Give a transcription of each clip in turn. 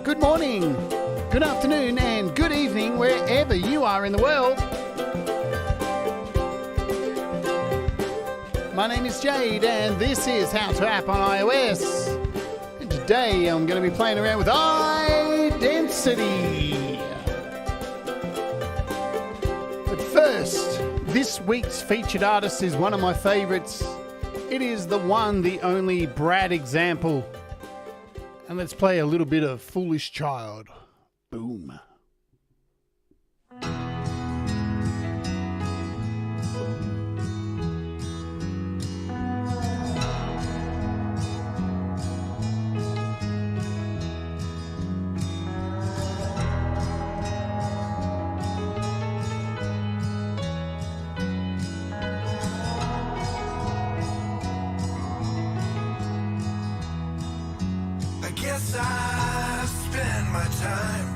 good morning, good afternoon, and good evening wherever you are in the world. My name is Jade, and this is How to App on iOS. And today I'm going to be playing around with iDensity. But first, this week's featured artist is one of my favorites. It is the one, the only Brad Example. And let's play a little bit of Foolish Child. Boom. Guess I spend my time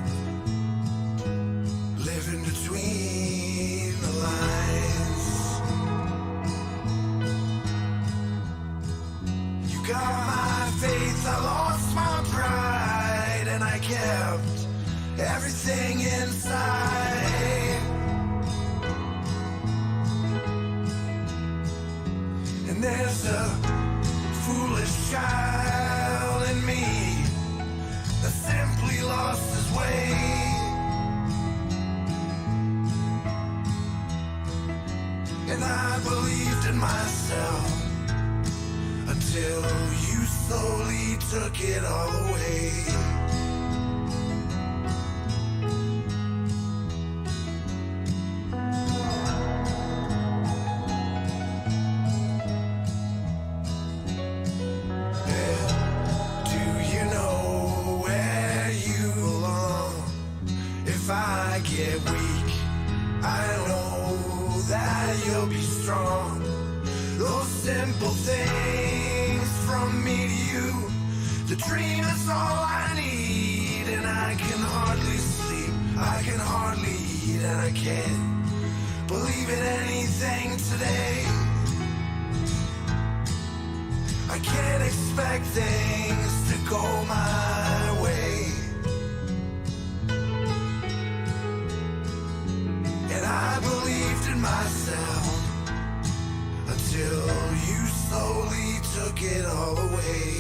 living between the lines. You got my faith, I lost my pride, and I kept everything inside. And there's a foolish child in me that simply lost his way. And I believed in myself until you slowly took it all away. If I get weak, I know that you'll be strong. Those simple things from me to you, the dream is all I need. And I can hardly sleep, I can hardly eat, and I can't believe in anything today. I can't expect things to go my way. And I believed in myself until you slowly took it all away.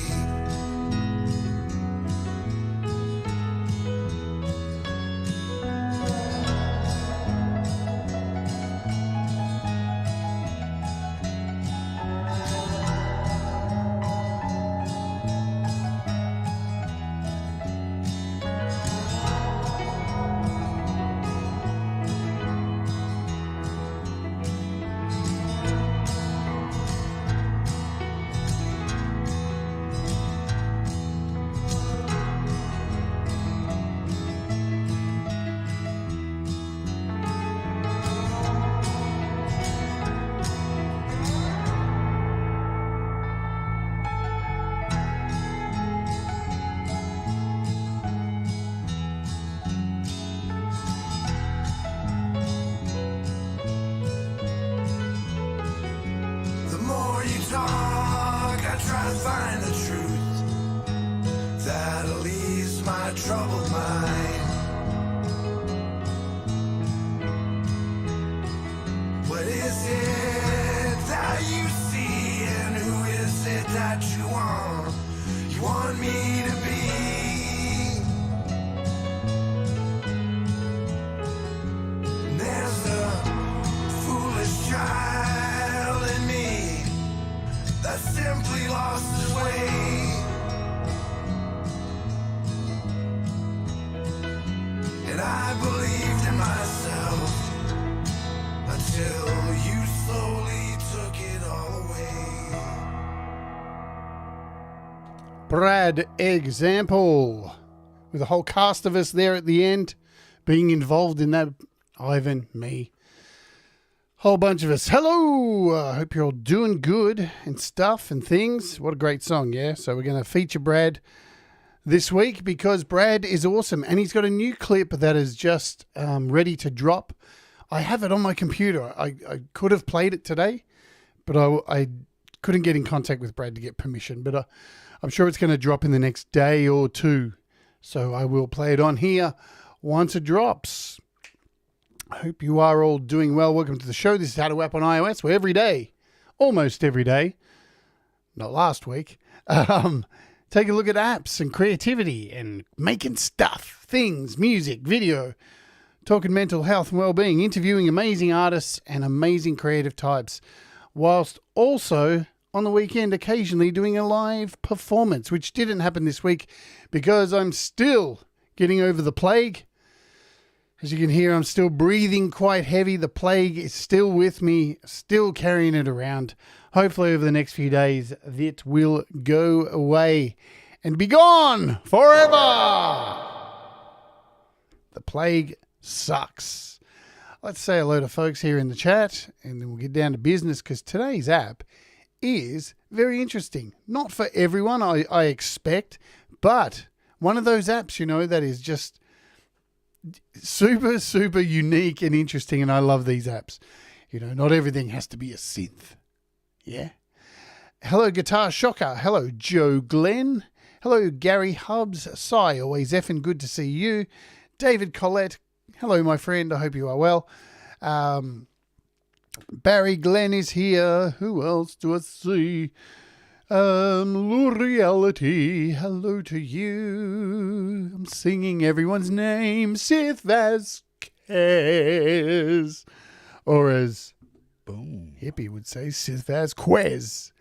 Talk, I try to find the truth that'll ease my troubled mind. What is it that you see, and who is it that you want me to be? And there's a foolish child in me that simply lost his way. And I believed in myself until you slowly took it all away. Brad Example. With a whole cast of us there at the end being involved in that. Ivan, me. Whole bunch of us. Hello! I hope you're all doing good and stuff and things. What a great song, yeah? So we're going to feature Brad this week because Brad is awesome. And he's got a new clip that is just ready to drop. I have it on my computer. I could have played it today, but I couldn't get in contact with Brad to get permission. But I'm sure it's going to drop in the next day or two. So I will play it on here once it drops. I hope you are all doing well. Welcome to the show. This is How to App on iOS, where every day, almost every day, not last week, take a look at apps and creativity and making stuff, things, music, video, talking mental health and well-being, interviewing amazing artists and amazing creative types, whilst also on the weekend occasionally doing a live performance, which didn't happen this week because I'm still getting over the plague. As you can hear, I'm still breathing quite heavy. The plague is still with me, still carrying it around. Hopefully over the next few days, it will go away and be gone forever. The plague sucks. Let's say hello to folks here in the chat, and then we'll get down to business, because today's app is very interesting. Not for everyone, I expect, but one of those apps, that is just super, super unique and interesting, and I love these apps. Not everything has to be a synth. Yeah. Hello, Guitar Shocker. Hello, Joe Glenn. Hello, Gary Hubbs. Cy, always effing good to see you. David Collette. Hello, my friend. I hope you are well. Barry Glenn is here. Who else do I see? Reality. Hello to you. I'm singing everyone's name. Sith Vasquez. Or as Boom Hippie would say, Sith Vasquez.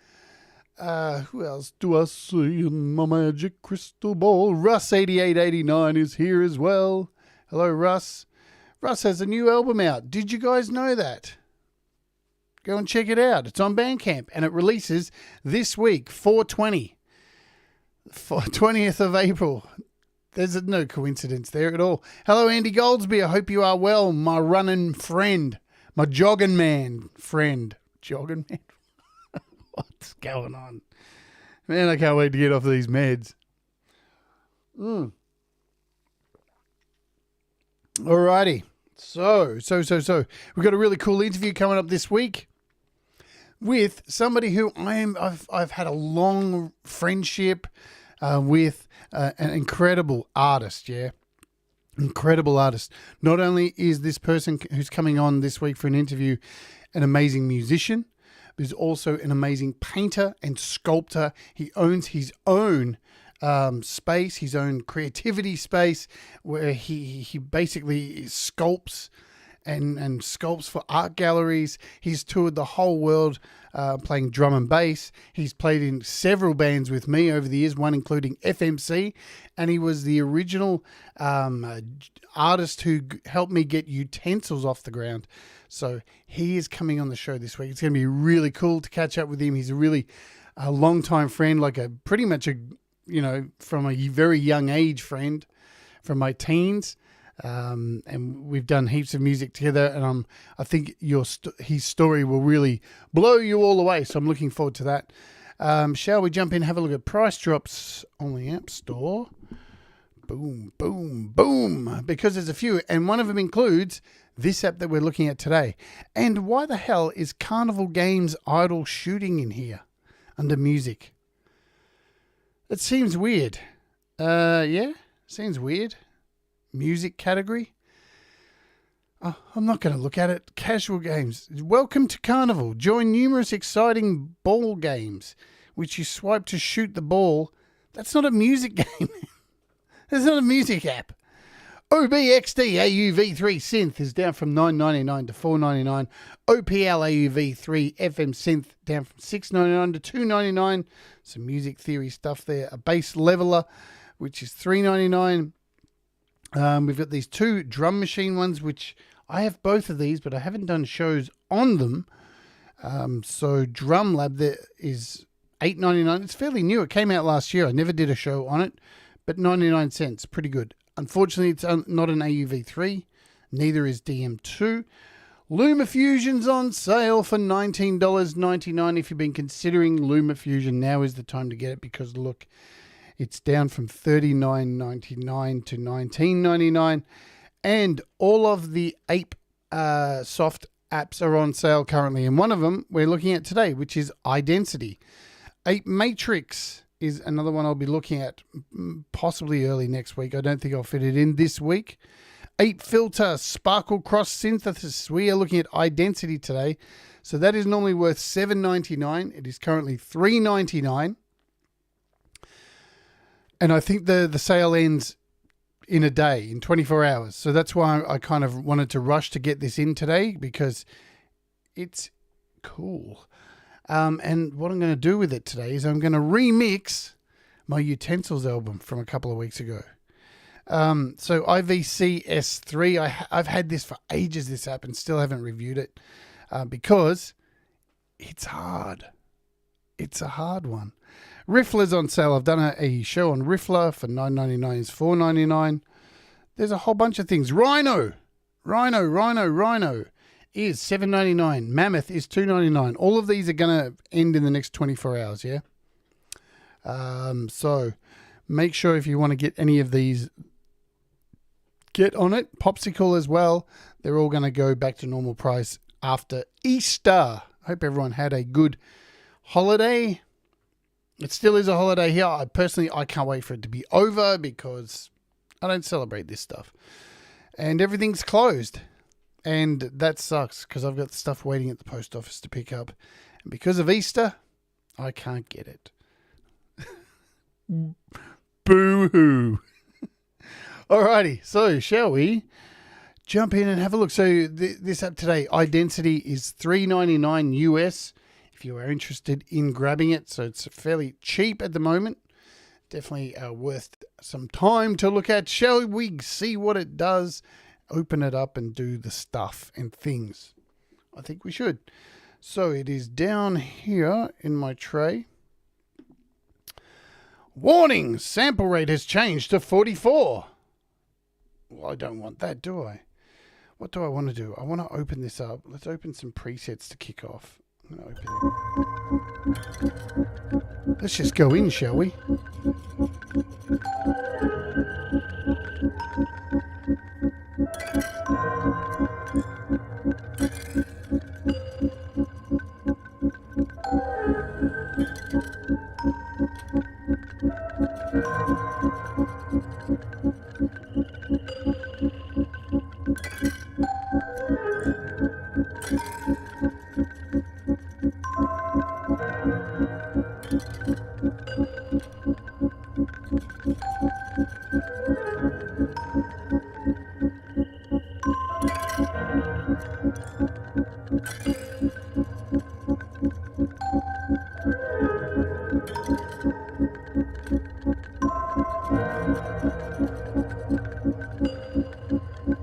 Who else do I see in my magic crystal ball? Russ8889 is here as well. Hello, Russ. Russ has a new album out. Did you guys know that? Go and check it out. It's on Bandcamp, and it releases this week, 4/20. 20th of April. There's no coincidence there at all. Hello, Andy Goldsby. I hope you are well, my running friend. My jogging man friend. Jogging man? What's going on? Man, I can't wait to get off these meds. Alrighty. So. We've got a really cool interview coming up this week with somebody who I've had a long friendship with, an incredible artist, yeah. Incredible artist. Not only is this person who's coming on this week for an interview an amazing musician, but he's also an amazing painter and sculptor. He owns his own space, his own creativity space, where he basically sculpts and sculpts for art galleries. He's toured the whole world playing drum and bass. He's played in several bands with me over the years, one including FMC, and he was the original artist who helped me get Utensils off the ground. So he is coming on the show this week. It's going to be really cool to catch up with him. He's a long-time friend, like pretty much from a very young age friend from my teens. And we've done heaps of music together, and I think his story will really blow you all away. So I'm looking forward to that. Shall we jump in and have a look at price drops on the App Store? Boom, boom, boom. Because there's a few, and one of them includes this app that we're looking at today. And why the hell is Carnival Games Idle Shooting in here under music? It seems weird. Yeah, seems weird. Music category. I'm not going to look at it. Casual games. Welcome to Carnival. Join numerous exciting ball games, which you swipe to shoot the ball. That's not a music game. That's not a music app. OBXD AUV3 Synth is down from $9.99 to $4.99. OPL AUV3 FM Synth down from $6.99 to $2.99. Some music theory stuff there. A bass leveler, which is $3.99. We've got these two drum machine ones, which I have both of these, but I haven't done shows on them. So Drum Lab there is $8.99. It's fairly new. It came out last year. I never did a show on it, but 99 cents. Pretty good. Unfortunately, it's not an AUV3. Neither is DM2. LumaFusion's on sale for $19.99. If you've been considering LumaFusion, now is the time to get it, because look, it's down from $39.99 to $19.99. And all of the ApeSoft apps are on sale currently. And one of them we're looking at today, which is iDensity. Ape Matrix is another one I'll be looking at possibly early next week. I don't think I'll fit it in this week. 8 filter sparkle cross synthesis. We are looking at iDensity today. So that is normally worth $7.99. It is currently $3.99. And I think the sale ends in a day, in 24 hours. So that's why I kind of wanted to rush to get this in today, because it's cool. And what I'm going to do with it today is I'm going to remix my Utensils album from a couple of weeks ago. So IVC S3, I've had this for ages, this app, and still haven't reviewed it because it's hard. It's a hard one. Riffler's on sale. I've done a show on Riffler for $9.99 is $4.99. There's a whole bunch of things. Rhino is $7.99. Mammoth is $2.99. All of these are going to end in the next 24 hours, yeah? So make sure if you want to get any of these, get on it. Popsicle as well. They're all going to go back to normal price after Easter. I hope everyone had a good holiday. It still is a holiday here. I can't wait for it to be over because I don't celebrate this stuff. And everything's closed. And that sucks because I've got stuff waiting at the post office to pick up. And because of Easter, I can't get it. Boo-hoo. Alrighty, so shall we jump in and have a look? So this app today, iDensity, is $3.99 US if you are interested in grabbing it. So it's fairly cheap at the moment. Definitely worth some time to look at. Shall we see what it does? Open it up and do the stuff and things. I think we should. So it is down here in my tray. Warning, sample rate has changed to 44. Well, I don't want that, do I? What do I want to do? I want to open this up. Let's open some presets to kick off. I'm going to open it. Let's just go in, shall we?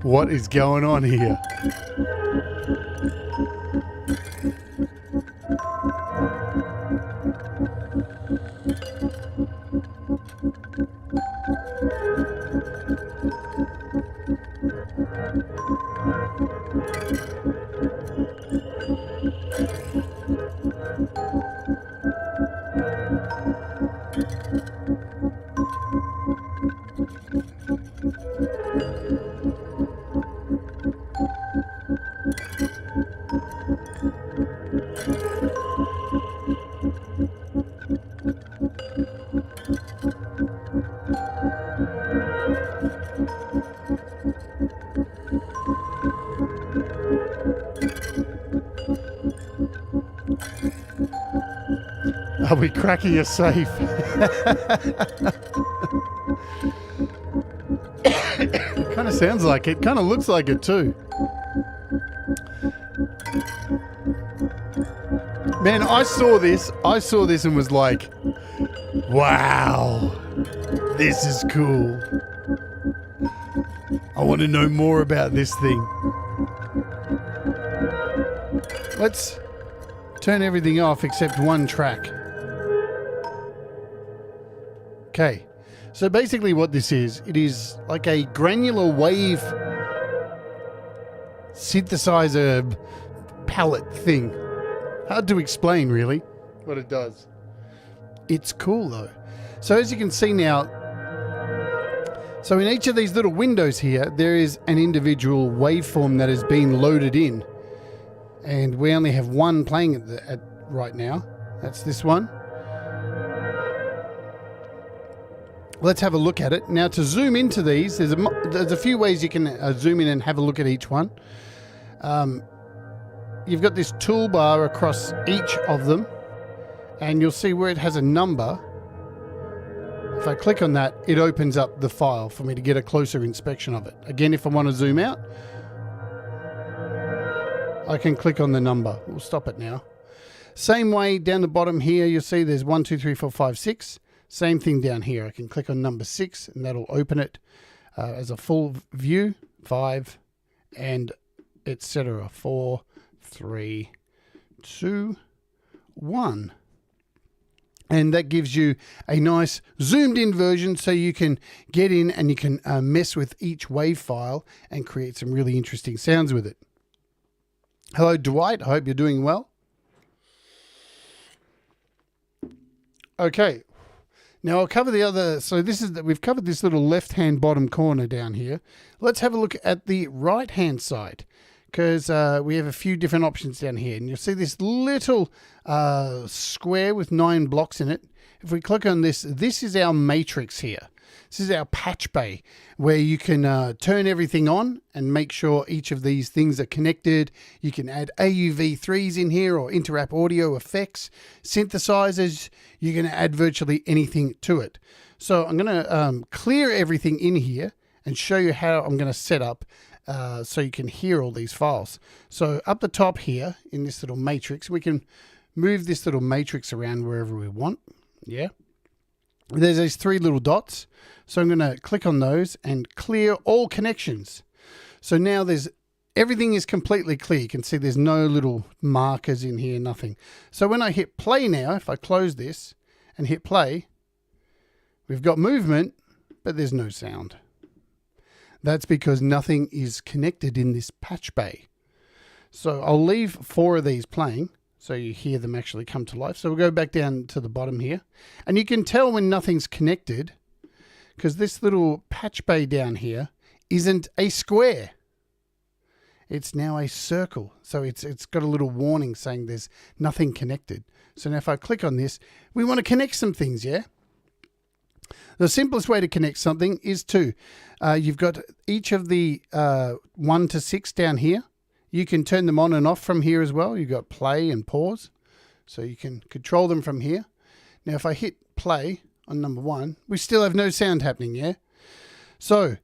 What is going on here? Are we cracking a safe? It kind of sounds like it. Kind of looks like it too. Man, I saw this and was like, wow, this is cool. I want to know more about this thing. Let's turn everything off except one track. Okay, so basically what this is, it is like a granular wave synthesizer palette thing. Hard to explain, really, what it does. It's cool, though. So as you can see now, so in each of these little windows here, there is an individual waveform that has been loaded in. And we only have one playing at right now. That's this one. let's have a look at it. Now to zoom into these, there's a few ways you can zoom in and have a look at each one. You've got this toolbar across each of them, and you'll see where it has a number. If I click on that, it opens up the file for me to get a closer inspection of it. Again, if I want to zoom out, I can click on the number. We'll stop it now. Same way down the bottom here, you'll see there's 1, 2, 3, 4, 5, 6. Same thing down here. I can click on number 6 and that'll open it as a full view. 5 and etc. 4, 3, 2, 1. And that gives you a nice zoomed in version so you can get in and you can mess with each WAV file and create some really interesting sounds with it. Hello, Dwight. I hope you're doing well. Okay. Now I'll cover the other. So we've covered this little left-hand bottom corner down here. Let's have a look at the right-hand side, because we have a few different options down here. And you'll see this little square with 9 blocks in it. If we click on this, this is our matrix here. This is our patch bay where you can turn everything on and make sure each of these things are connected. You can add AUV3s in here or inter-app audio effects, synthesizers. You're going to add virtually anything to it. So I'm going to clear everything in here and show you how I'm going to set up so you can hear all these files. So up the top here in this little matrix, we can move this little matrix around wherever we want. Yeah. There's these 3 little dots. So I'm going to click on those and clear all connections. So now everything is completely clear. You can see there's no little markers in here, nothing. So when I hit play now, if I close this and hit play, we've got movement, but there's no sound. That's because nothing is connected in this patch bay. So I'll leave 4 of these playing so you hear them actually come to life. So we'll go back down to the bottom here. And you can tell when nothing's connected because this little patch bay down here isn't a square. It's now a circle. So it's got a little warning saying there's nothing connected. So now if I click on this, we want to connect some things, yeah? The simplest way to connect something is you've got each of the 1 to 6 down here. You can turn them on and off from here as well. You've got play and pause. So you can control them from here. Now if I hit play on number 1, we still have no sound happening, yeah? So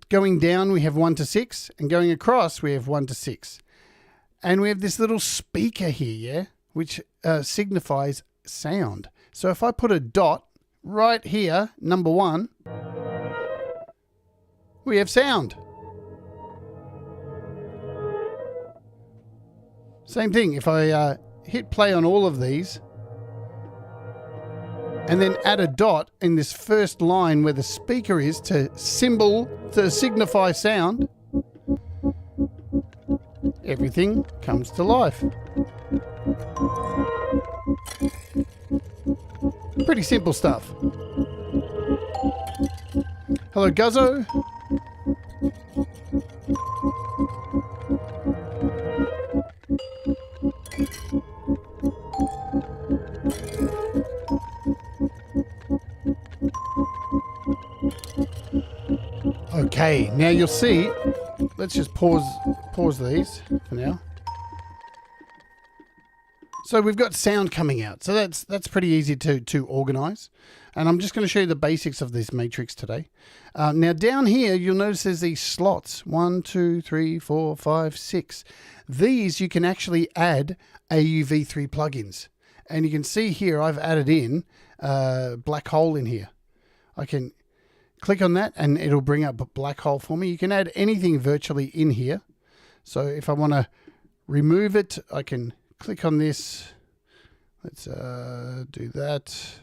going down we have 1 to 6 and going across we have 1 to 6. And we have this little speaker here, yeah? Which signifies sound. So if I put a dot right here, number 1, we have sound. Same thing, if I hit play on all of these and then add a dot in this first line where the speaker is to signify sound, everything comes to life. Pretty simple stuff. Hello, Guzzo. Okay, now you'll see, let's just pause these for now. So we've got sound coming out. So that's pretty easy to organize. And I'm just going to show you the basics of this matrix today. Now down here, you'll notice there's these slots. 1, 2, 3, 4, 5, 6. These you can actually add AUV3 plugins. And you can see here, I've added in a black hole in here. I can click on that and it'll bring up a black hole for me. You can add anything virtually in here. So if I want to remove it, I can click on this. Let's do that.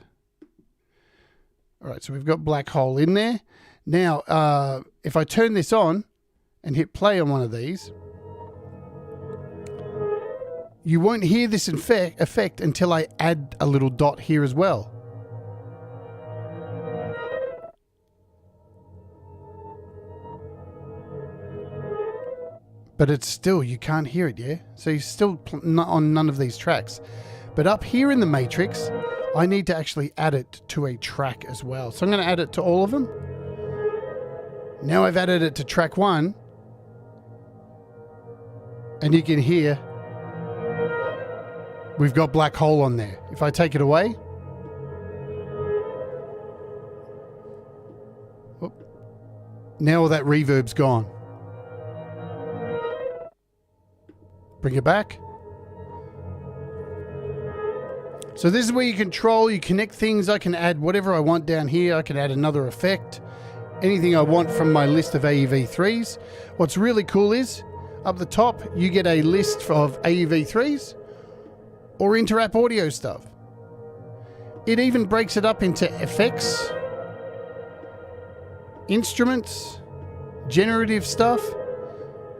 All right, so we've got black hole in there. Now, if I turn this on and hit play on one of these, you won't hear this effect until I add a little dot here as well. But it's still, you can't hear it, yeah? So you're still not on none of these tracks. But up here in the matrix, I need to actually add it to a track as well. So I'm going to add it to all of them. Now I've added it to track 1. And you can hear we've got Black Hole on there. If I take it away, now all that reverb's gone. Bring it back. So this is where you control, you connect things. I can add whatever I want down here. I can add another effect. Anything I want from my list of AEV3s. What's really cool is, up the top, you get a list of AEV3s or inter-app audio stuff. It even breaks it up into effects, instruments, generative stuff,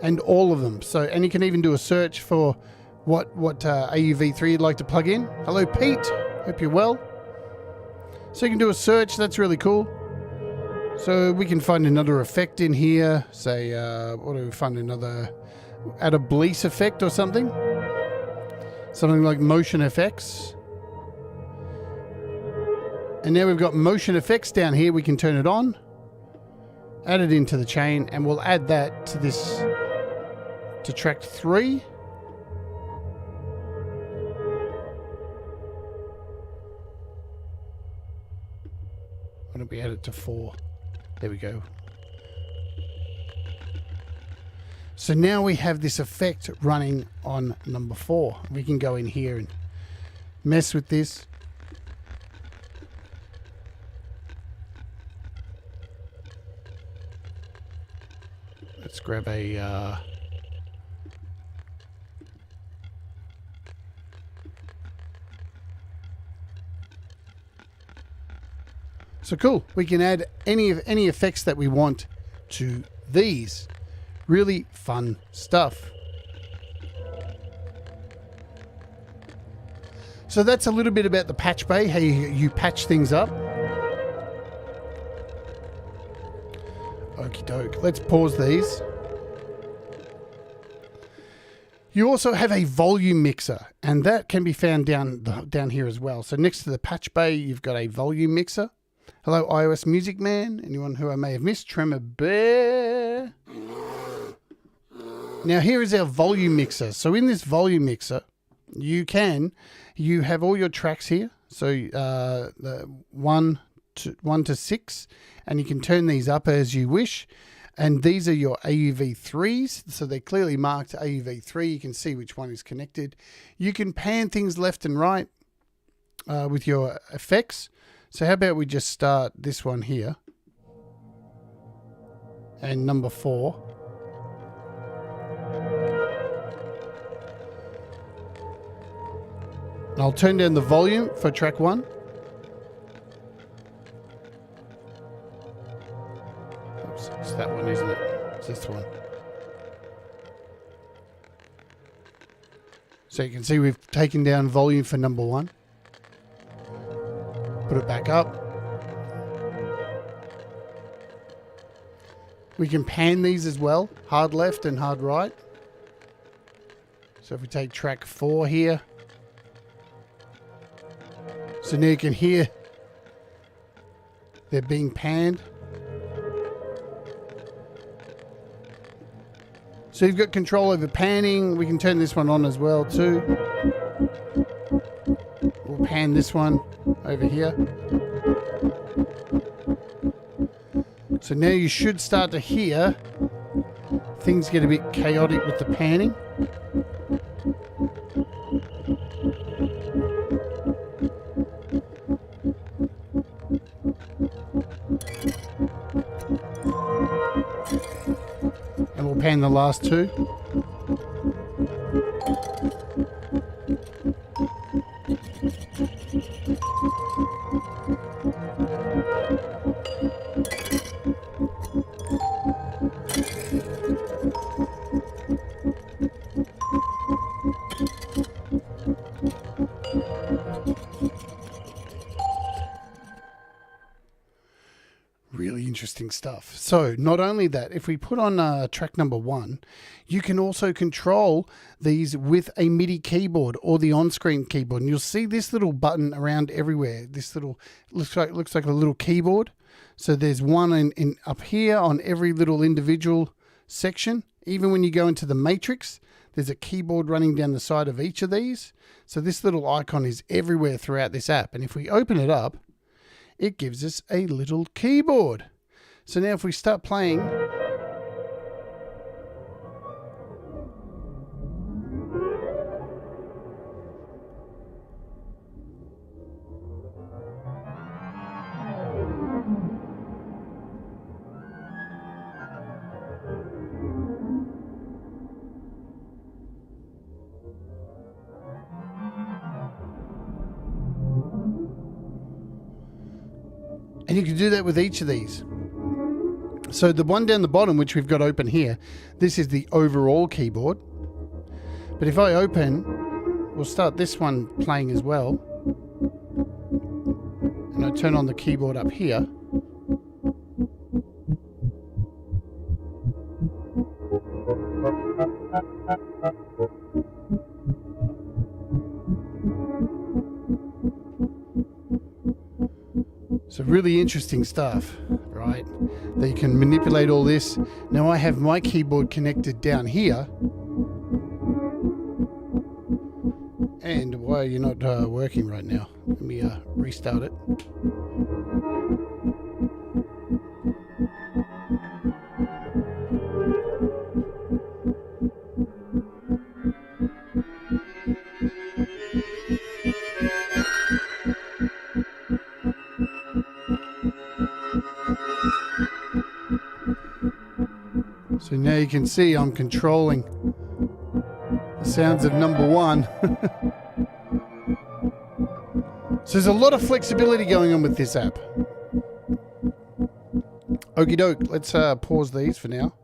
and all of them. So, and you can even do a search for what AEV3 you'd like to plug in. Hello, Pete. Hope you're well. So you can do a search. That's really cool. So we can find another effect in here. Say, what do we find? Another, add a bleach effect or something. Something like motion effects. And now we've got motion effects down here. We can turn it on. Add it into the chain, and we'll add that to this, to track 3. Why don't we add it to 4? There we go. So now we have this effect running on number 4. We can go in here and mess with this. Let's grab a so cool. We can add any effects that we want to these. Really fun stuff. So that's a little bit about the patch bay, how you patch things up. Okie doke. Let's pause these. You also have a volume mixer, and that can be found down here as well. So next to the patch bay, you've got a volume mixer. Hello, iOS Music Man. Anyone who I may have missed? Tremor Bear. Now here is our volume mixer. So in this volume mixer, you have all your tracks here. So the 1 to 6, and you can turn these up as you wish. And these are your AEV3s. So they're clearly marked AEV3. You can see which one is connected. You can pan things left and right with your effects. So how about we just start this one here. And number 4. And I'll turn down the volume for track 1. Oops, it's that one, isn't it? It's this one. So you can see we've taken down volume for number 1. Put it back up. We can pan these as well, hard left and hard right. So if we take track 4 here. So now you can hear they're being panned. So you've got control over panning. We can turn this one on as well too. We'll pan this one over here. So now you should start to hear things get a bit chaotic with the panning. And we'll pan the last 2. really interesting stuff. So not only that, if we put on track number 1, you can also control these with a MIDI keyboard or the on-screen keyboard. And you'll see this little button around everywhere. This little looks like a little keyboard. So there's one in up here on every little individual section. Even when you go into the matrix, there's a keyboard running down the side of each of these. So this little icon is everywhere throughout this app. And if we open it up, it gives us a little keyboard. So now if we start playing, and you can do that with each of these. So the one down the bottom, which we've got open here, this is the overall keyboard. But if I open, we'll start this one playing as well. And I turn on the keyboard up here. So really interesting stuff, right? That you can manipulate all this. Now I have my keyboard connected down here. And why are you not working right now? Let me restart it. So now you can see I'm controlling the sounds of number 1. So there's a lot of flexibility going on with this app. Okie doke, let's pause these for now.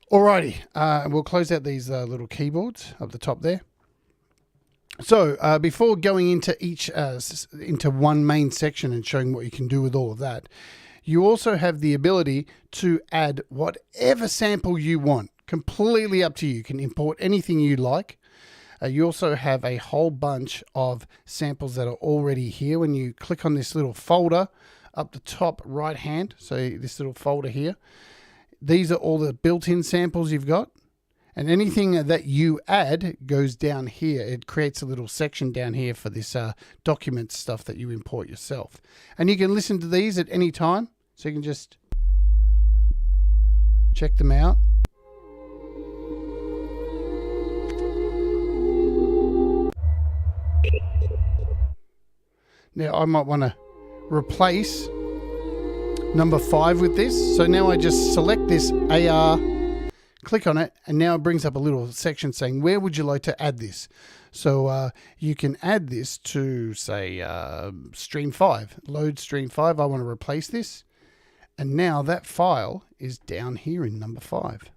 Alrighty, we'll close out these little keyboards up the top there. So before going into each into one main section and showing what you can do with all of that, you also have the ability to add whatever sample you want. Completely up to you. You can import anything you like. You also have a whole bunch of samples that are already here. When you click on this little folder up the top right hand, so this little folder here, these are all the built-in samples you've got. And anything that you add goes down here. It creates a little section down here for this document stuff that you import yourself. And you can listen to these at any time. So you can just check them out. Now I might want to replace number 5 with this. So now I just select this AR, click on it, and now it brings up a little section saying, where would you like to add this? So you can add this to, say, stream 5. Load stream 5. I want to replace this. And now that file is down here in number 5.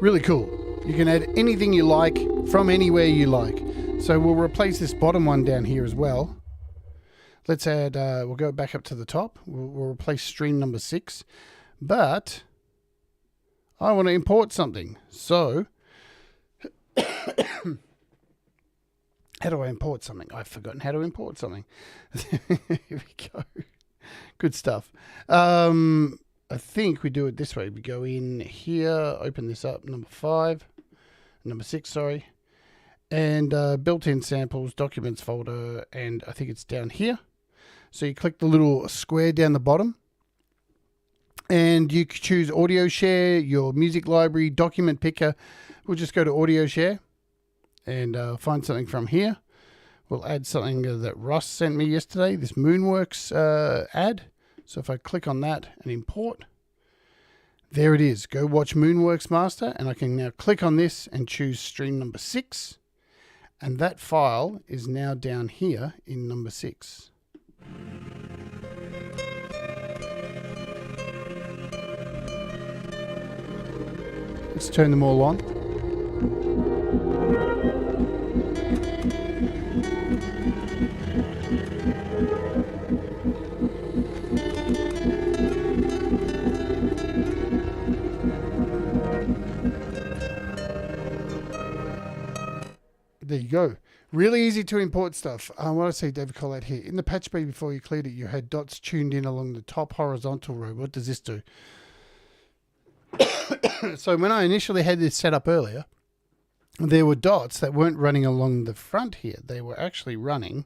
Really cool. You can add anything you like from anywhere you like. So we'll replace this bottom one down here as well. Let's add, we'll go back up to the top. We'll replace stream number 6. But I want to import something. So how do I import something? I've forgotten how to import something. Here we go. Good stuff. I think we do it this way. We go in here, open this up, number 6, sorry. And built-in samples, documents folder, and I think it's down here. So you click the little square down the bottom. And you choose audio share, your music library, document picker. We'll just go to audio share and find something from here. We'll add something that Ross sent me yesterday, this Moonworks ad. So if I click on that and import, there it is. Go watch Moonworks Master, and I can now click on this and choose stream number 6. And that file is now down here in number 6. Let's turn them all on. There you go. Really easy to import stuff. What I say, David Collette here. In the patch bay before you cleared it, you had dots tuned in along the top horizontal row. What does this do? So when I initially had this set up earlier, there were dots that weren't running along the front here. They were actually running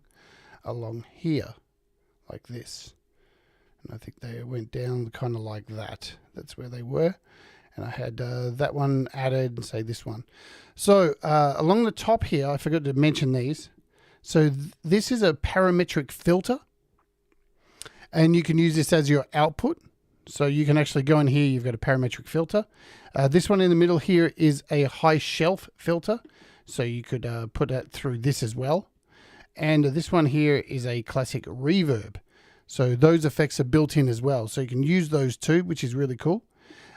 along here, like this. And I think they went down kind of like that. That's where they were. And I had that one added and say this one. So along the top here, I forgot to mention these. So this is a parametric filter. And you can use this as your output. So you can actually go in here, you've got a parametric filter. This one in the middle here is a high shelf filter. So you could put that through this as well. And this one here is a classic reverb. So those effects are built in as well. So you can use those too, which is really cool.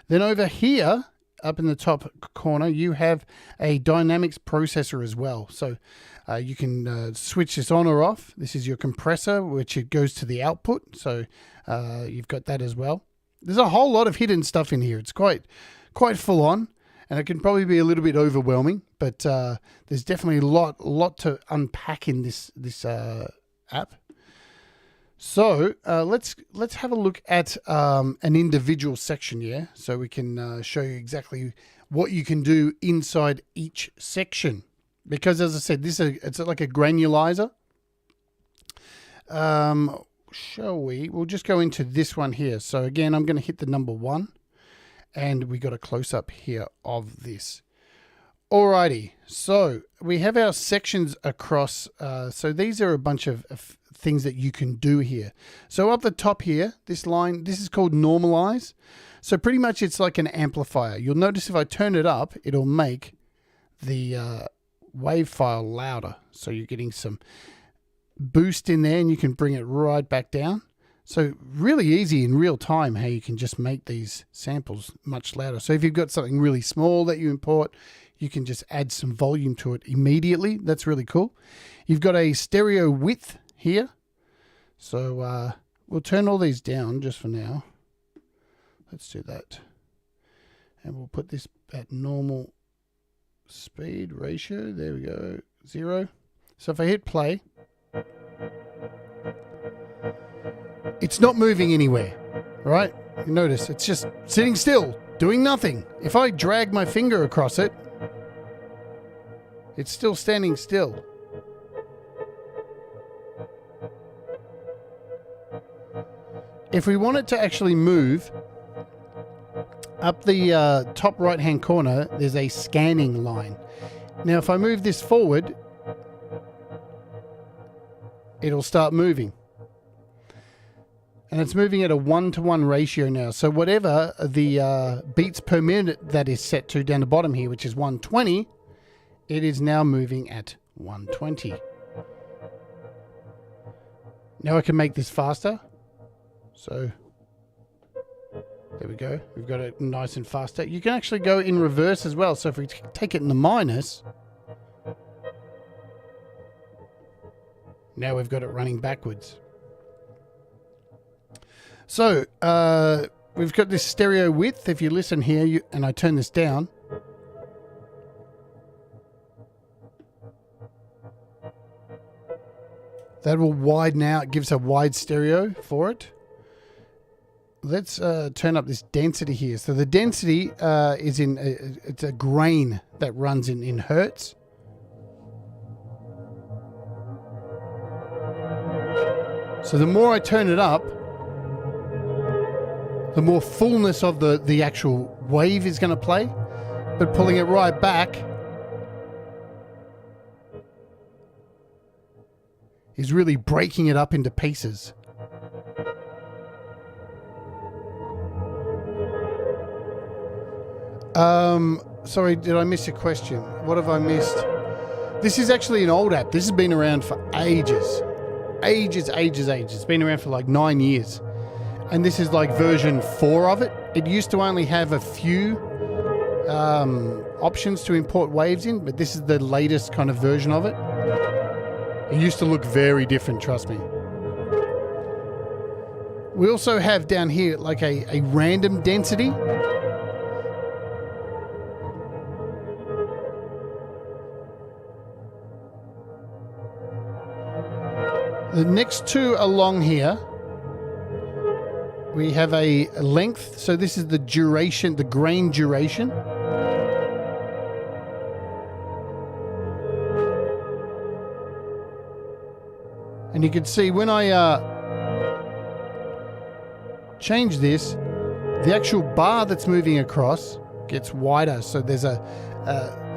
Then over here, up in the top corner, you have a dynamics processor as well. So you can switch this on or off. This is your compressor, which it goes to the output. So you've got that as well. There's a whole lot of hidden stuff in here. It's quite full on, and it can probably be a little bit overwhelming, but there's definitely a lot to unpack in this app. So let's have a look at an individual section here, so we can show you exactly what you can do inside each section. Because as I said, it's like a granulizer. Shall we? We'll just go into this one here. So again, I'm going to hit the number 1, and we got a close up here of this. Alrighty, so we have our sections across. So these are a bunch of things that you can do here. So up the top here, this line, this is called normalize. So pretty much it's like an amplifier. You'll notice if I turn it up, it'll make the wave file louder. So you're getting some boost in there, and you can bring it right back down. So really easy in real time how you can just make these samples much louder. So if you've got something really small that you import, you can just add some volume to it immediately. That's really cool. You've got a stereo width here. So we'll turn all these down just for now. Let's do that. And we'll put this at normal speed ratio. There we go. 0. So if I hit play, it's not moving anywhere, right? You notice it's just sitting still, doing nothing. If I drag my finger across it, it's still standing still. If we want it to actually move, up the top right-hand corner, there's a scanning line. Now, if I move this forward, it'll start moving. And it's moving at a 1-to-1 ratio now. So whatever the beats per minute that is set to down the bottom here, which is 120, it is now moving at 120. Now I can make this faster. So there we go. We've got it nice and faster. You can actually go in reverse as well. So if we take it in the minus, now we've got it running backwards. So we've got this stereo width. If you listen here and I turn this down, that will widen out. It gives a wide stereo for it. Let's turn up this density here. So the density is it's a grain that runs in hertz. So the more I turn it up, the more fullness of the actual wave is going to play. But pulling it right back is really breaking it up into pieces. Sorry, did I miss a question? What have I missed? This is actually an old app. This has been around for ages. Ages. It's been around for like 9 years. And this is like version 4 of it. It used to only have a few options to import waves in, but this is the latest kind of version of it. It used to look very different, trust me. We also have down here like a random density. The next two along here, we have a length. So this is the duration, the grain duration. And you can see when I change this, the actual bar that's moving across gets wider. So there's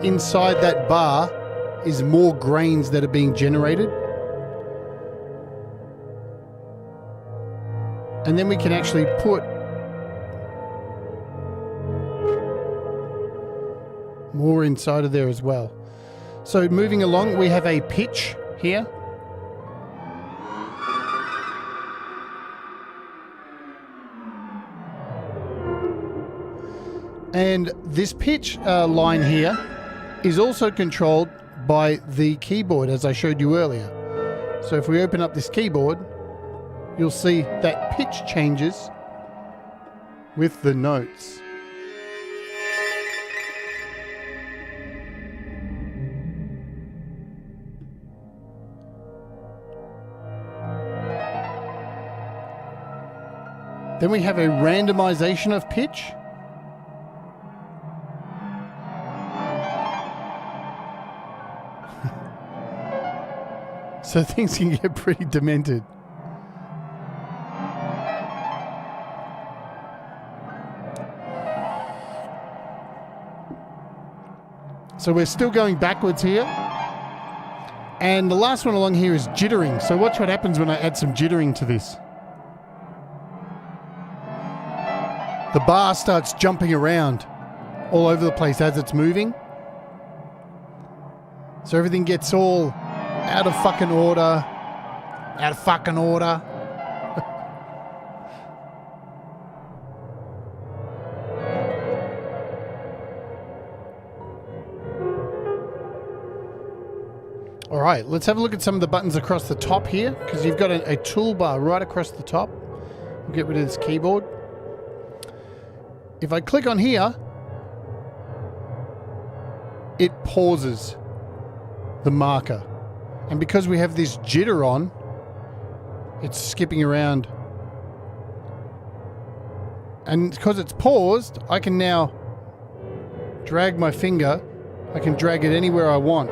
inside that bar is more grains that are being generated. And then we can actually put more inside of there as well. So moving along, we have a pitch here. And this pitch line here is also controlled by the keyboard, as I showed you earlier. So if we open up this keyboard, you'll see that pitch changes with the notes. Then we have a randomization of pitch. So things can get pretty demented. So we're still going backwards here. And the last one along here is jittering. So watch what happens when I add some jittering to this. The bar starts jumping around all over the place as it's moving. So everything gets all out of fucking order. Out of fucking order. All right, let's have a look at some of the buttons across the top here, because you've got a toolbar right across the top. We'll get rid of this keyboard. If I click on here, it pauses the marker. And because we have this jitter on, it's skipping around. And because it's paused, I can now drag my finger. I can drag it anywhere I want.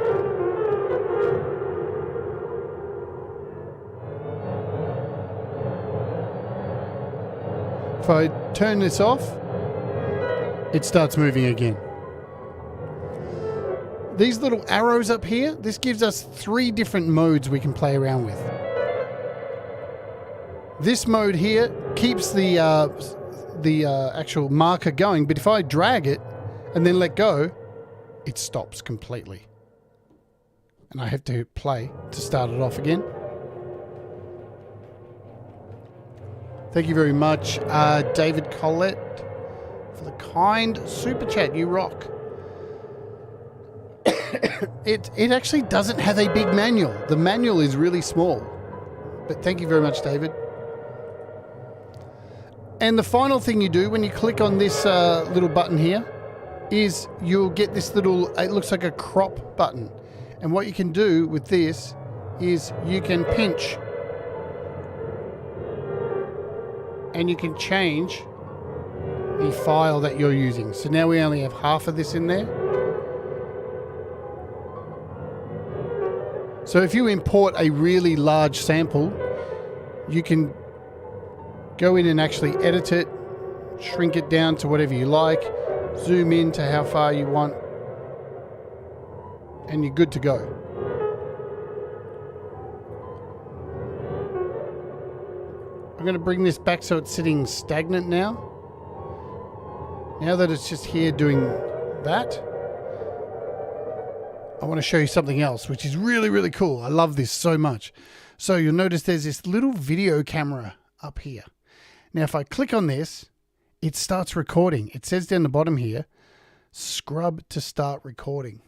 If I turn this off, it starts moving again. These little arrows up here, this gives us 3 different modes we can play around with. This mode here keeps the actual marker going, but if I drag it and then let go, it stops completely. And I have to play to start it off again. Thank you very much, David Collette, for the kind super chat. You rock. It actually doesn't have a big manual. The manual is really small. But thank you very much, David. And the final thing you do when you click on this little button here is you'll get this little, it looks like a crop button. And what you can do with this is you can pinch and you can change the file that you're using. So now we only have half of this in there. So if you import a really large sample, you can go in and actually edit it, shrink it down to whatever you like, zoom in to how far you want, and you're good to go. I'm going to bring this back so it's sitting stagnant now. Now that it's just here doing that, I want to show you something else, which is really, really cool. I love this so much. So you'll notice there's this little video camera up here. Now, if I click on this, it starts recording. It says down the bottom here, scrub to start recording.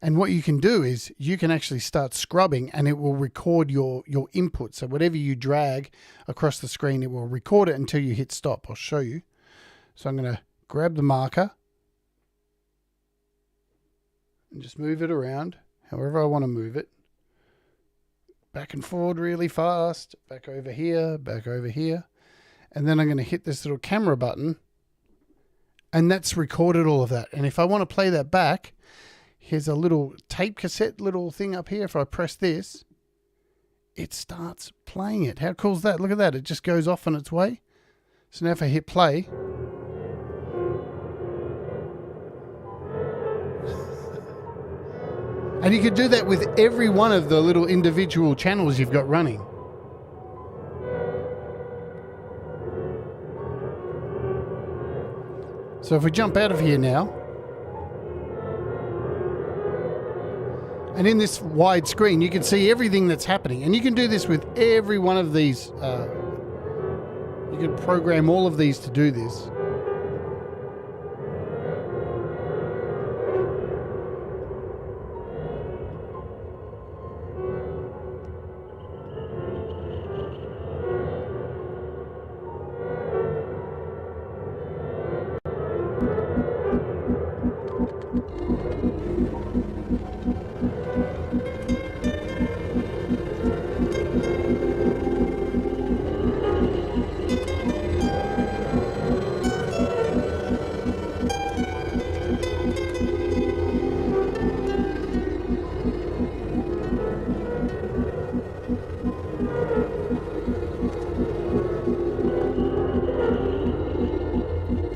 And what you can do is you can actually start scrubbing and it will record your input. So whatever you drag across the screen, it will record it until you hit stop. I'll show you. So I'm going to grab the marker and just move it around however I want to move it. Back and forward really fast. Back over here, back over here. And then I'm going to hit this little camera button. And that's recorded all of that. And if I want to play that back, here's a little tape cassette little thing up here. If I press this, it starts playing it. How cool is that? Look at that. It just goes off on its way. So now if I hit play, and you can do that with every one of the little individual channels you've got running. So if we jump out of here now, and in this wide screen, you can see everything that's happening. And you can do this with every one of these. You can program all of these to do this.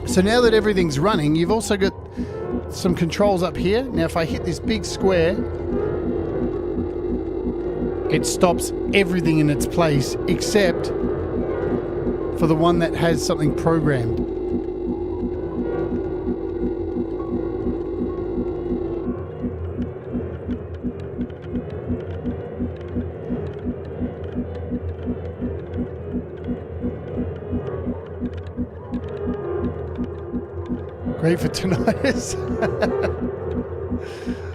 So now that everything's running, you've also got some controls up here. Now if I hit this big square, it stops everything in its place except for the one that has something programmed. Great for tinnitus.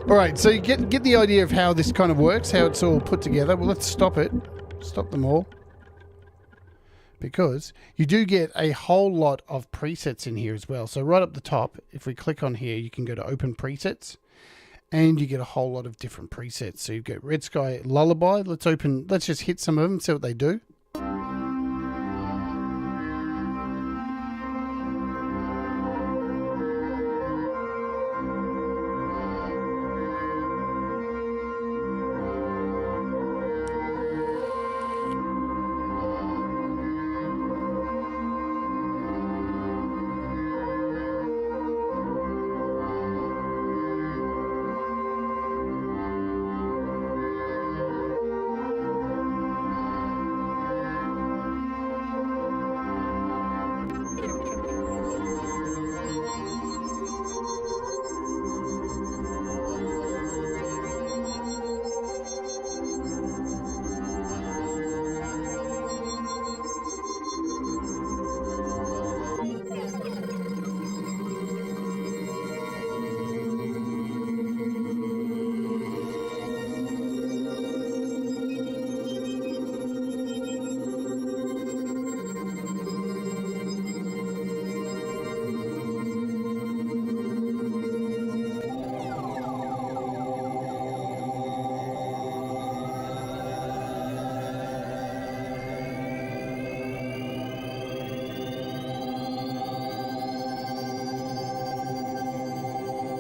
All right, so you get the idea of how this kind of works, how it's all put together. Well, let's stop it. Stop them all. Because you do get a whole lot of presets in here as well. So right up the top, if we click on here, you can go to Open Presets. And you get a whole lot of different presets. So you've got Red Sky Lullaby. Let's just hit some of them and see what they do.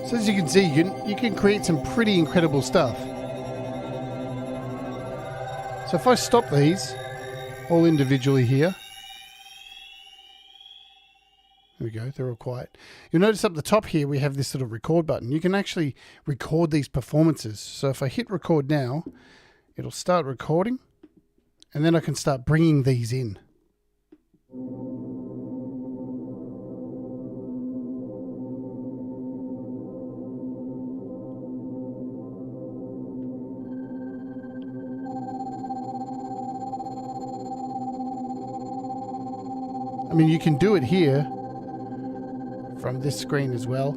So as you can see, you can create some pretty incredible stuff. So if I stop these all individually here, there we go, they're all quiet. You'll notice up the top here we have this little record button. You can actually record these performances. So if I hit record now, it'll start recording, and then I can start bringing these in. I mean, you can do it here from this screen as well.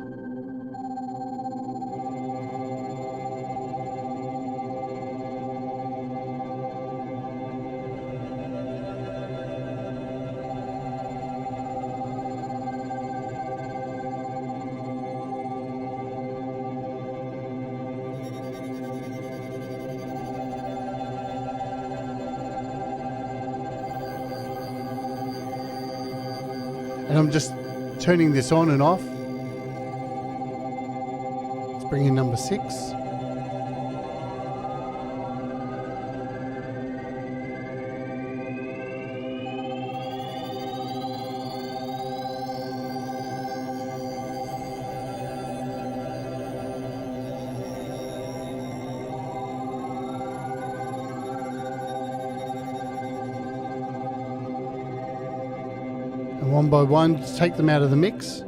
And I'm just turning this on and off. Let's bring in number 6. And one by one, take them out of the mix.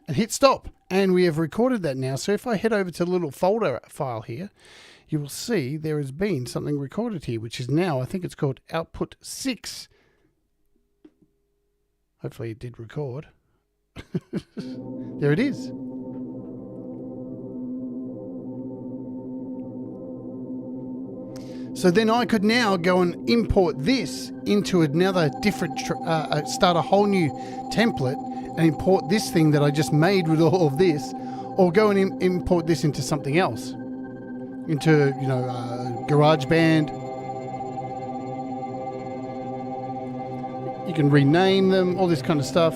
And hit stop. And we have recorded that now. So if I head over to the little folder file here, you will see there has been something recorded here, which is now, I think it's called output 6. Hopefully it did record. There it is. So then I could now go and import this into another different, start a whole new template and import this thing that I just made with all of this, or go and import this into something else, into, you know, GarageBand. You can rename them, all this kind of stuff.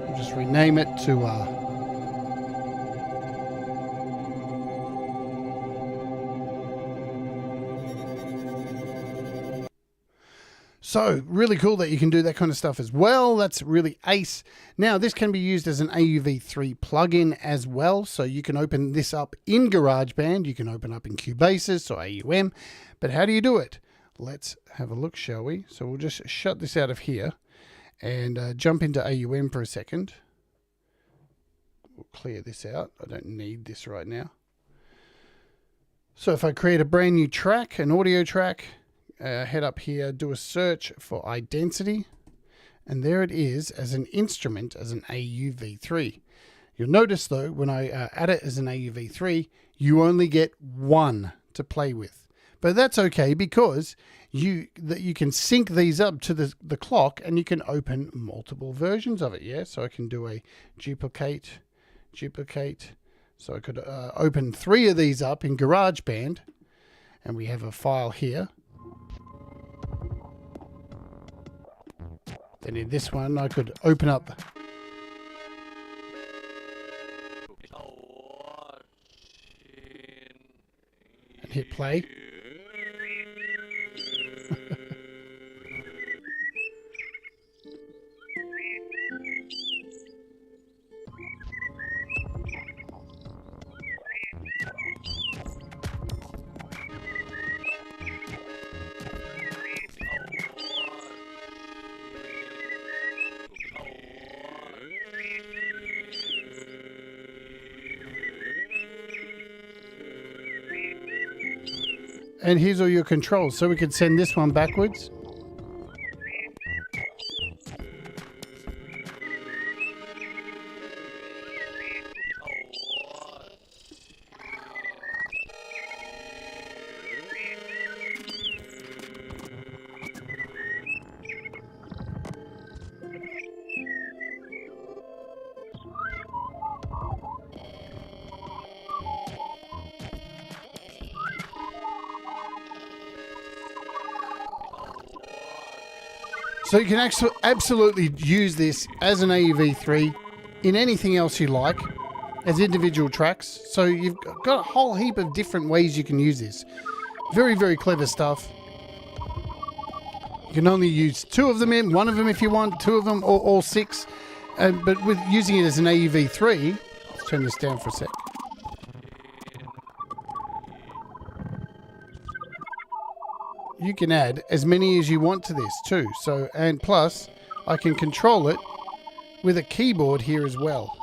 I'll just rename it to so really cool that you can do that kind of stuff as well. That's really ace. Now this can be used as an AUV3 plugin as well. So you can open this up in GarageBand. You can open up in Cubasis or AUM. But how do you do it? Let's have a look, shall we? So we'll just shut this out of here and jump into AUM for a second. We'll clear this out. I don't need this right now. So if I create a brand new track, an audio track, head up here, do a search for iDensity, and there it is as an instrument, as an AUV3. You'll notice though, when I add it as an AUV3, you only get one to play with. But that's okay, because you can sync these up to the clock, and you can open multiple versions of it. Yeah, so I can do a duplicate. So I could open 3 of these up in GarageBand, and we have a file here. Then in this one, I could open up and hit play. And here's all your controls. So we could send this one backwards. So you can actually absolutely use this as an AUV3 in anything else you like, as individual tracks. So you've got a whole heap of different ways you can use this. Very, very clever stuff. You can only use 2 of them in, 1 of them if you want, 2 of them, or all 6. But with using it as an AUV3, let's turn this down for a sec. You can add as many as you want to this too. So, and plus, I can control it with a keyboard here as well.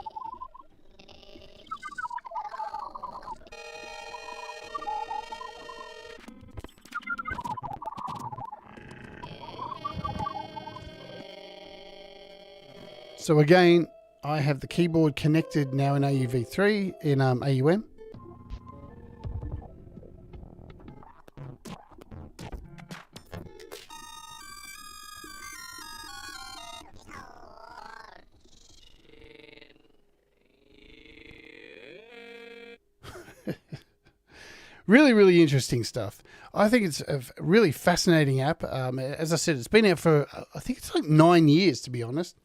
So again, I have the keyboard connected now in AUV3 in AUM. Really, really interesting stuff. I think it's a really fascinating app. As I said, it's been out for, I think it's like 9 years, to be honest.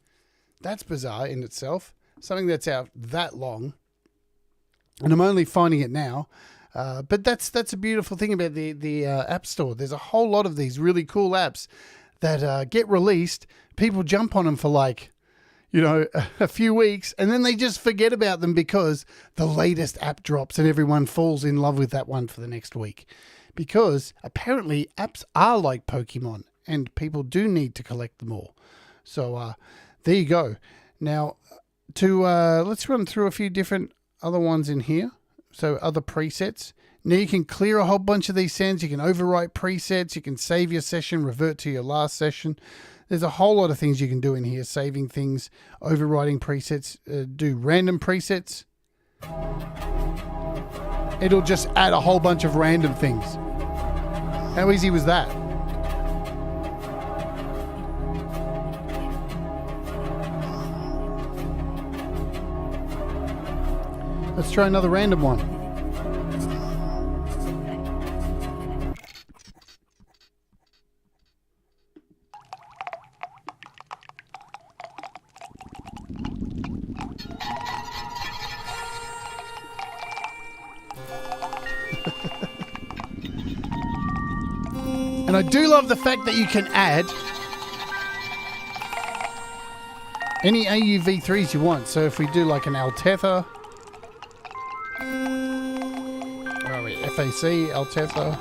That's bizarre in itself. Something that's out that long. And I'm only finding it now. But that's a beautiful thing about the App Store. There's a whole lot of these really cool apps that get released. People jump on them for like, a few weeks, and then they just forget about them because the latest app drops and everyone falls in love with that one for the next week. Because apparently apps are like Pokemon and people do need to collect them all. So there you go. Now, let's run through a few different other ones in here. So other presets. Now you can clear a whole bunch of these sounds. You can overwrite presets. You can save your session, revert to your last session. There's a whole lot of things you can do in here. Saving things, overwriting presets, do random presets. It'll just add a whole bunch of random things. How easy was that? Let's try another random one. And I do love the fact that you can add any AUV3s you want. So if we do like an Altetha, FAC, Altetha.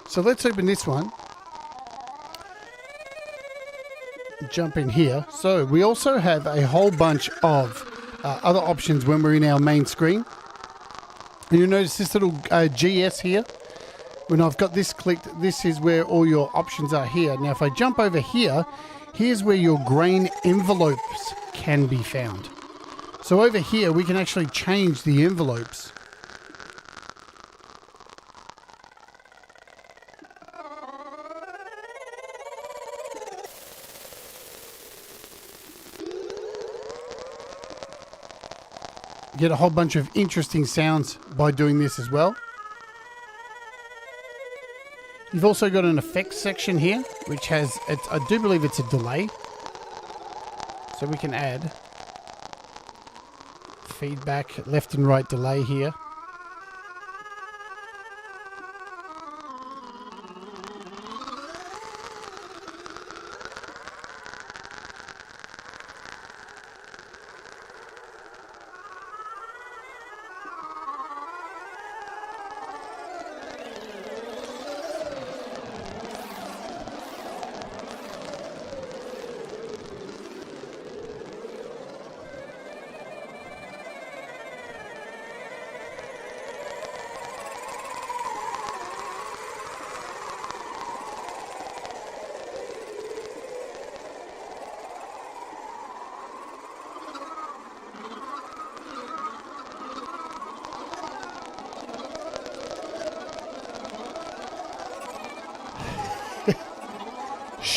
So let's open this one. Jump in here. So we also have a whole bunch of other options when we're in our main screen. And you'll notice this little GS here. When I've got this clicked, this is where all your options are here. Now if I jump over here, here's where your grain envelopes can be found. So over here we can actually change the envelopes. Get a whole bunch of interesting sounds by doing this as well. You've also got an effects section here, which has, I do believe it's a delay. So we can add feedback, left and right delay here.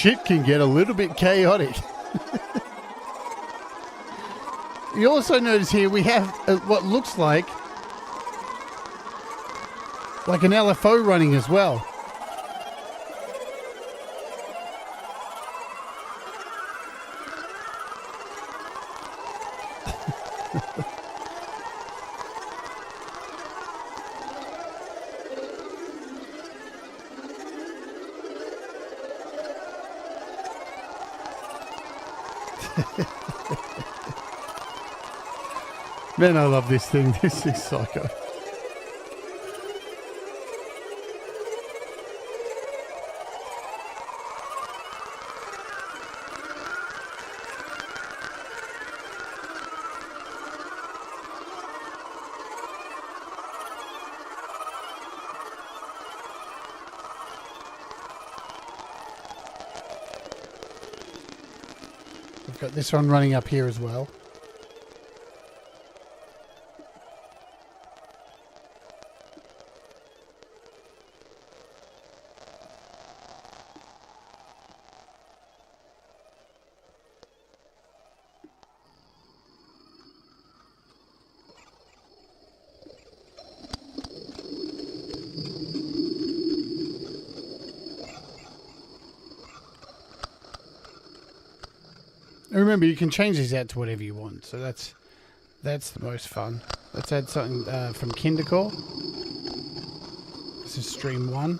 shit can get a little bit chaotic. You also notice here we have what looks like an LFO running as well. Man, I love this thing. This is psycho. I've got this one running up here as well. And remember, you can change these out to whatever you want, so that's the most fun. Let's add something from Kindercore. This is stream 1.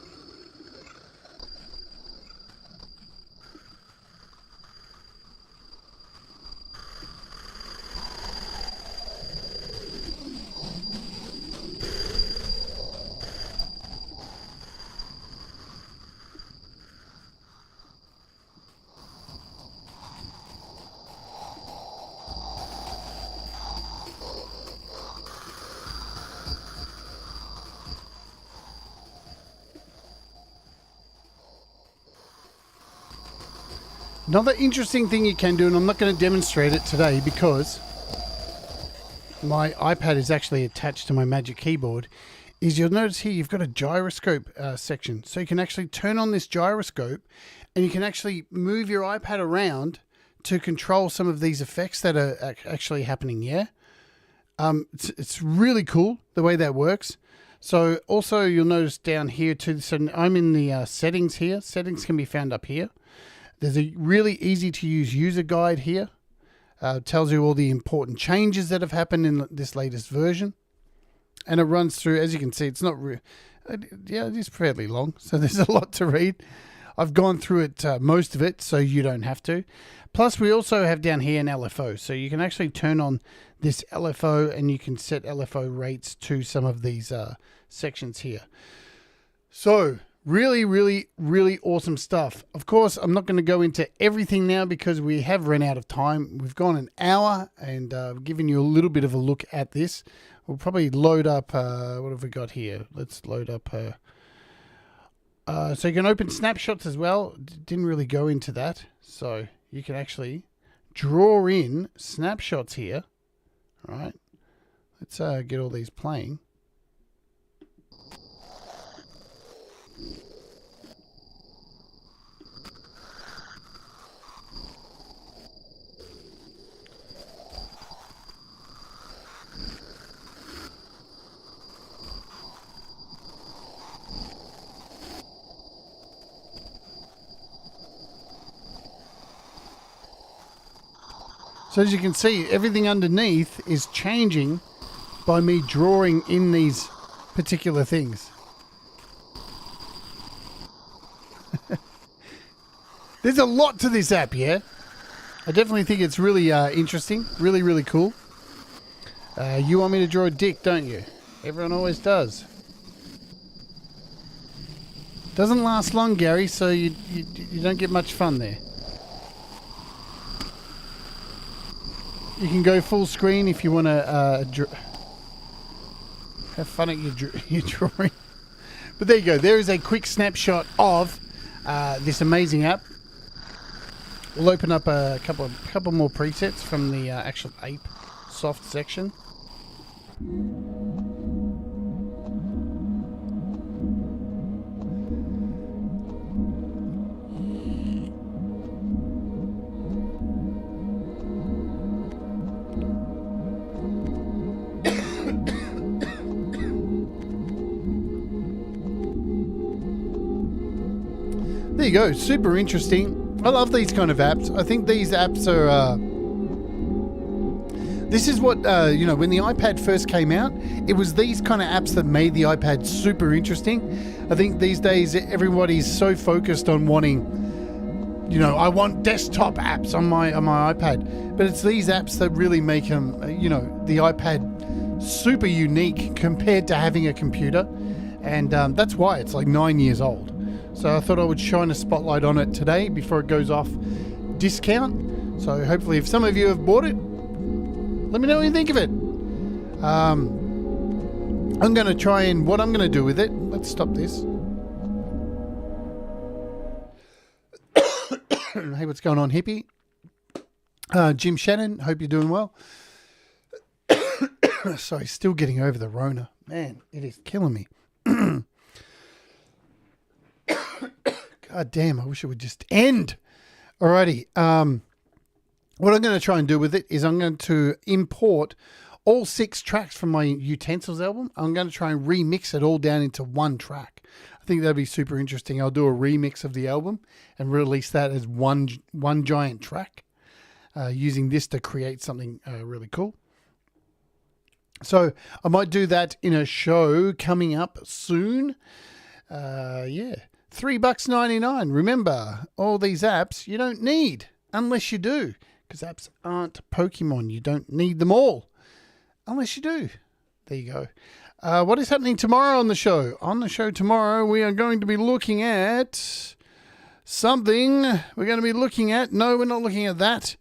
Another interesting thing you can do, and I'm not going to demonstrate it today because my iPad is actually attached to my Magic Keyboard, is you'll notice here you've got a gyroscope section. So you can actually turn on this gyroscope and you can actually move your iPad around to control some of these effects that are actually happening here. It's really cool the way that works. So also you'll notice down here too, so I'm in the settings here. Settings can be found up here. There's a really easy to use user guide here. Tells you all the important changes that have happened in this latest version. And it runs through, as you can see, it's not yeah, it is fairly long, so there's a lot to read. I've gone through it, most of it, so you don't have to. Plus, we also have down here an LFO, so you can actually turn on this LFO and you can set LFO rates to some of these sections here. So, really, really, really awesome stuff. Of course, I'm not going to go into everything now because we have run out of time. We've gone an hour and given you a little bit of a look at this. We'll probably load up, what have we got here? Let's load up, so you can open snapshots as well. Didn't really go into that. So you can actually draw in snapshots here. All right. Let's get all these playing. So as you can see, everything underneath is changing by me drawing in these particular things. There's a lot to this app, yeah? I definitely think it's really interesting. Really, really cool. You want me to draw a dick, don't you? Everyone always does. Doesn't last long, Gary, so you don't get much fun there. You can go full screen if you want to have fun at your drawing. But there you go. There is a quick snapshot of this amazing app. We'll open up a couple more presets from the actual ApeSoft section. There you go. Super interesting. I love these kind of apps. I think these apps are... this is what, when the iPad first came out, it was these kind of apps that made the iPad super interesting. I think these days everybody's so focused on wanting, I want desktop apps on my iPad. But it's these apps that really make them, the iPad super unique compared to having a computer. And that's why it's like 9 years old. So I thought I would shine a spotlight on it today before it goes off discount. So hopefully if some of you have bought it, let me know what you think of it. I'm going to try and what I'm going to do with it. Let's stop this. Hey, what's going on, hippie? Jim Shannon, hope you're doing well. Sorry, still getting over the Rona. Man, it is killing me. God damn, I wish it would just end. Alrighty. What I'm going to try and do with it is I'm going to import all 6 tracks from my Utensils album. I'm going to try and remix it all down into one track. I think that'd be super interesting. I'll do a remix of the album and release that as one giant track, using this to create something really cool. So I might do that in a show coming up soon. $3.99. Remember, all these apps you don't need unless you do, because apps aren't Pokemon. You don't need them all unless you do. There you go. What is happening tomorrow on the show? On the show tomorrow, we are going to be looking at something. We're going to be looking at... No, we're not looking at that.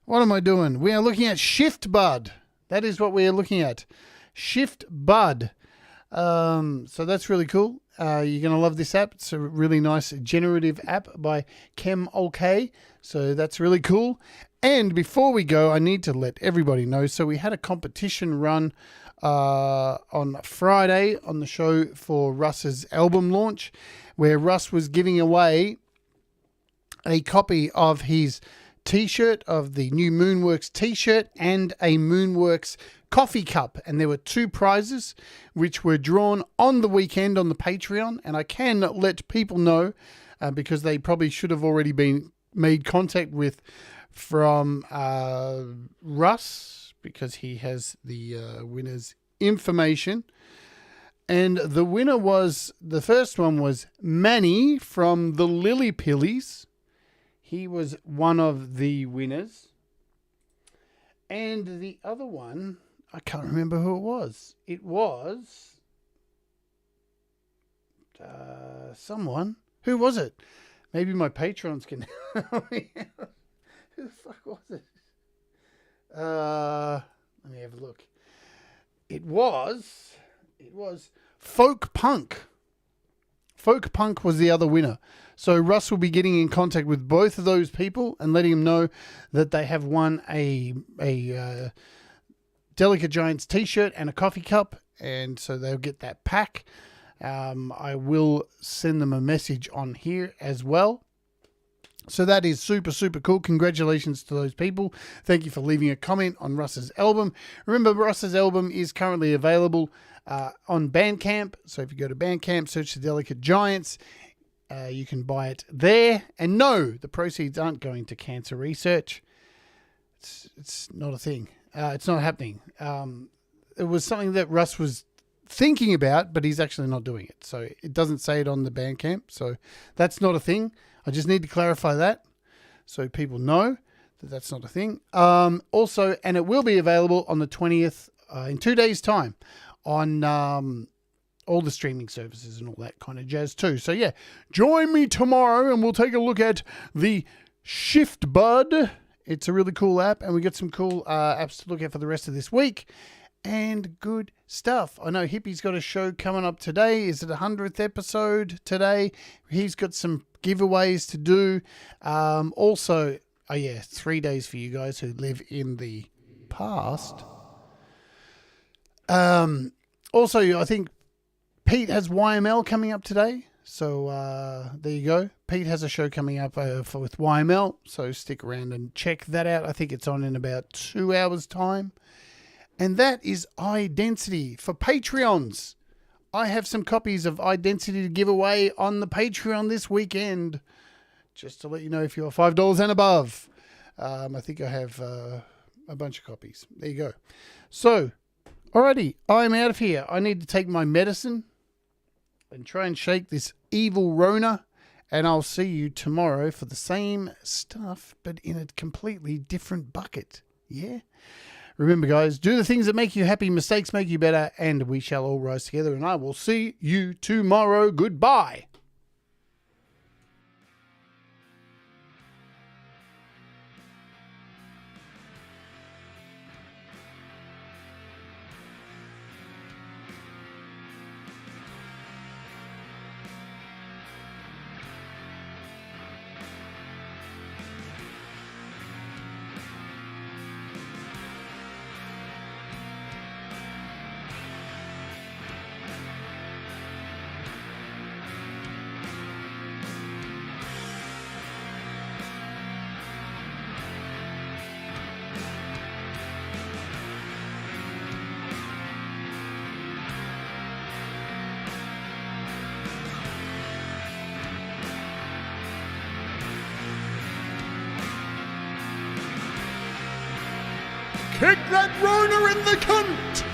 What am I doing? We are looking at Shift Bud. That is what we are looking at. Shift Bud. So that's really cool. You're going to love this app. It's a really nice generative app by Chem OK. So that's really cool. And before we go, I need to let everybody know. So we had a competition run on Friday on the show for Russ's album launch, where Russ was giving away a copy of his t-shirt, of the new Moonworks t-shirt, and a Moonworks coffee cup. And there were 2 prizes which were drawn on the weekend on the Patreon. And I can let people know, because they probably should have already been made contact with from Russ, because he has the winner's information. And the winner was, the first one was Manny from the Lily Pillies. He was one of the winners. And the other one, I can't remember who it was. It was someone. Who was it? Maybe my patrons can help me out. Who the fuck was it? Let me have a look. It was Folk Punk. Folk Punk was the other winner. So Russ will be getting in contact with both of those people and letting them know that they have won a Delicate Giants t-shirt and a coffee cup, and so they'll get that pack. I will send them a message on here as well. So that is super, super cool. Congratulations to those people. Thank you for leaving a comment on Russ's album. Remember, Russ's album is currently available on Bandcamp. So if you go to Bandcamp, search the Delicate Giants, you can buy it there. And no, the proceeds aren't going to cancer research. It's not a thing. It's not happening. It was something that Russ was thinking about, but he's actually not doing it. So it doesn't say it on the Bandcamp. So that's not a thing. I just need to clarify that so people know that that's not a thing. Also, and it will be available on the 20th in 2 days' time on all the streaming services and all that kind of jazz too. So yeah, join me tomorrow and we'll take a look at the Shift Bud. It's a really cool app, and we got some cool apps to look at for the rest of this week. And good stuff. I know Hippie's got a show coming up today. Is it a 100th episode today? He's got some giveaways to do. Also, 3 days for you guys who live in the past. Also, I think Pete has YML coming up today. So there you go. Pete has a show coming up with YML. So stick around and check that out. I think it's on in about 2 hours' time. And that is iDensity for Patreons. I have some copies of iDensity to give away on the Patreon this weekend. Just to let you know, if you're $5 and above. I think I have a bunch of copies. There you go. So, alrighty, I'm out of here. I need to take my medicine and try and shake this evil Rona. And I'll see you tomorrow for the same stuff, but in a completely different bucket. Yeah? Remember, guys, do the things that make you happy. Mistakes make you better. And we shall all rise together. And I will see you tomorrow. Goodbye. Kick that Rona in the cunt!